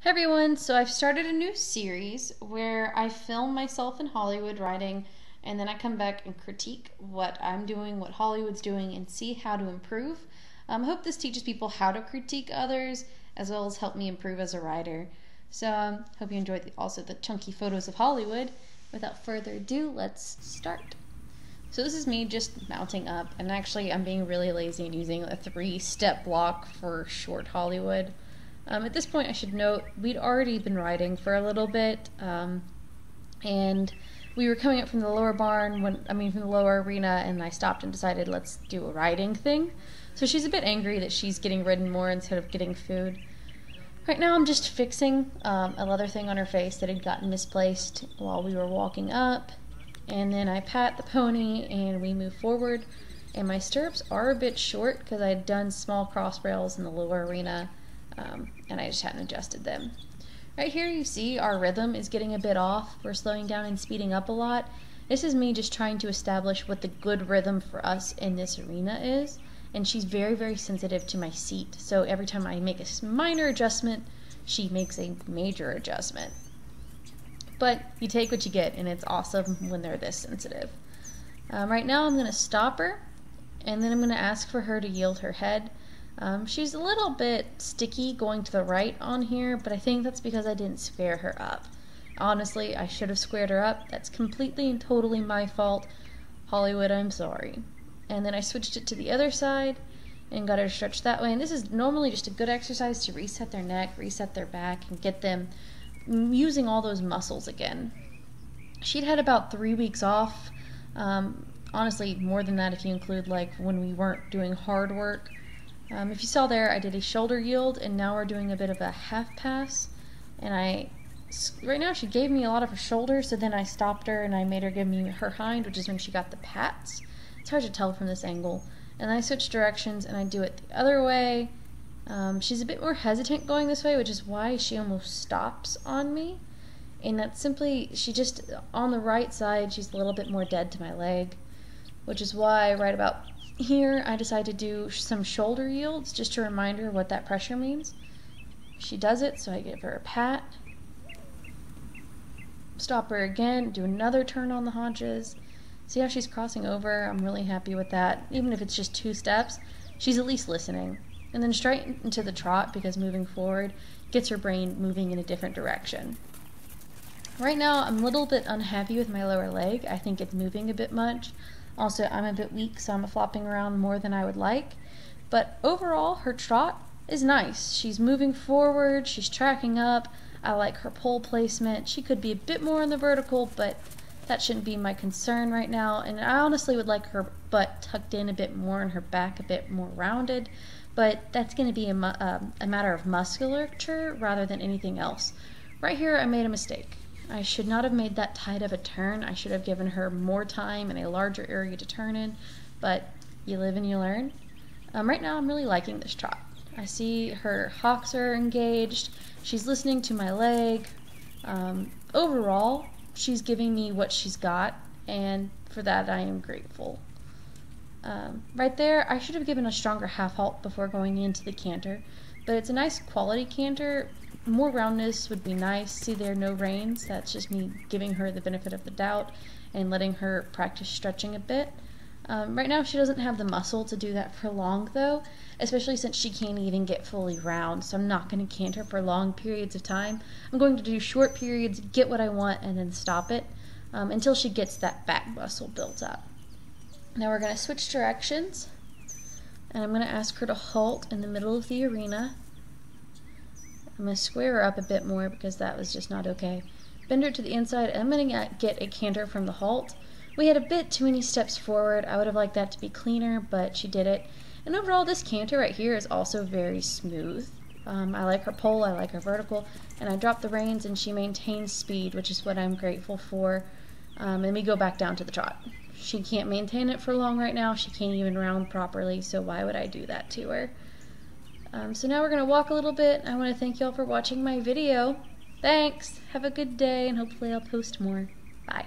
Hey everyone, so I've started a new series where I film myself in Hollywood riding and then I come back and critique what I'm doing, what Hollywood's doing, and see how to improve. I hope this teaches people how to critique others as well as help me improve as a rider. So hope you enjoyed also the chunky photos of Hollywood. Without further ado, let's start. So this is me just mounting up, and actually I'm being really lazy and using a 3-step block for short Hollywood. At this point, I should note we'd already been riding for a little bit, and we were coming up from the lower barn, from the lower arena, and I stopped and decided let's do a riding thing. So she's a bit angry that she's getting ridden more instead of getting food. Right now I'm just fixing a leather thing on her face that had gotten misplaced while we were walking up, and then I pat the pony and we move forward, and my stirrups are a bit short because I had done small cross rails in the lower arena. And I just hadn't adjusted them. Right here you see our rhythm is getting a bit off. We're slowing down and speeding up a lot. This is me just trying to establish what the good rhythm for us in this arena is, and she's very, very sensitive to my seat, so every time I make a minor adjustment, she makes a major adjustment. But you take what you get, and it's awesome when they're this sensitive. Right now I'm going to stop her, and then I'm going to ask for her to yield her head. She's a little bit sticky going to the right on here, but I think that's because I didn't square her up. Honestly, I should have squared her up. That's completely and totally my fault. Hollywood, I'm sorry. And then I switched it to the other side and got her to stretch that way. And this is normally just a good exercise to reset their neck, reset their back, and get them using all those muscles again. She'd had about 3 weeks off. Honestly, more than that if you include like when we weren't doing hard work. If you saw there, I did a shoulder yield, and now we're doing a bit of a half pass, and right now she gave me a lot of her shoulder, so then I stopped her and I made her give me her hind, which is when she got the pats. It's hard to tell from this angle. And then I switch directions and I do it the other way. She's a bit more hesitant going this way, which is why she almost stops on me. And that's simply, she just, on the right side, she's a little bit more dead to my leg, which is why right about here I decided to do some shoulder yields just to remind her what that pressure means. She does it, so I give her a pat. Stop her again, do another turn on the haunches. See how she's crossing over? I'm really happy with that. Even if it's just 2 steps, she's at least listening. And then straight into the trot, because moving forward gets her brain moving in a different direction. Right now I'm a little bit unhappy with my lower leg. I think it's moving a bit much. Also, I'm a bit weak, so I'm flopping around more than I would like. But overall, her trot is nice. She's moving forward, she's tracking up. I like her pole placement. She could be a bit more in the vertical, but that shouldn't be my concern right now. And I honestly would like her butt tucked in a bit more and her back a bit more rounded. But that's going to be a matter of musculature rather than anything else. Right here, I made a mistake. I should not have made that tight of a turn. I should have given her more time and a larger area to turn in, but you live and you learn. Right now I'm really liking this trot. I see her hocks are engaged, she's listening to my leg. Overall, she's giving me what she's got, and for that I am grateful. Right there, I should have given a stronger half halt before going into the canter, but it's a nice quality canter. More roundness would be nice. See there, no reins. That's just me giving her the benefit of the doubt and letting her practice stretching a bit. Right now she doesn't have the muscle to do that for long though, especially since she can't even get fully round, so I'm not going to canter for long periods of time. I'm going to do short periods, get what I want, and then stop it until she gets that back muscle built up. Now we're going to switch directions, and I'm going to ask her to halt in the middle of the arena. I'm going to square her up a bit more because that was just not okay. Bend her to the inside, and I'm going to get a canter from the halt. We had a bit too many steps forward. I would have liked that to be cleaner, but she did it. And overall, this canter right here is also very smooth. I like her pole, I like her vertical, and I drop the reins and she maintains speed, which is what I'm grateful for. And we go back down to the trot. She can't maintain it for long right now. She can't even round properly, so why would I do that to her? So now we're going to walk a little bit. I want to thank y'all for watching my video. Thanks! Have a good day, and hopefully I'll post more. Bye.